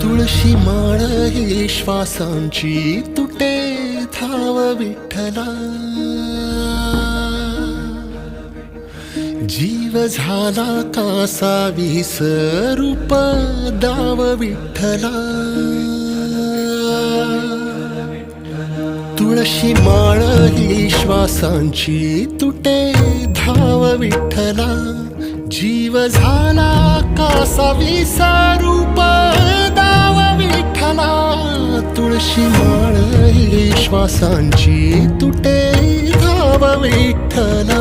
तुळशी माळ ही श्वासांची तुटे धाव विठ्ठला, जीव झाला कासा विसरूप दाव विठ्ठला. तुळशी माळ ही श्वासांची तुटे धाव विठ्ठला, जीव झाला कासा विसरूप दाव विठ्ठला. तुळशी माळ ही श्वासांची तुटे धाव विठ्ठला.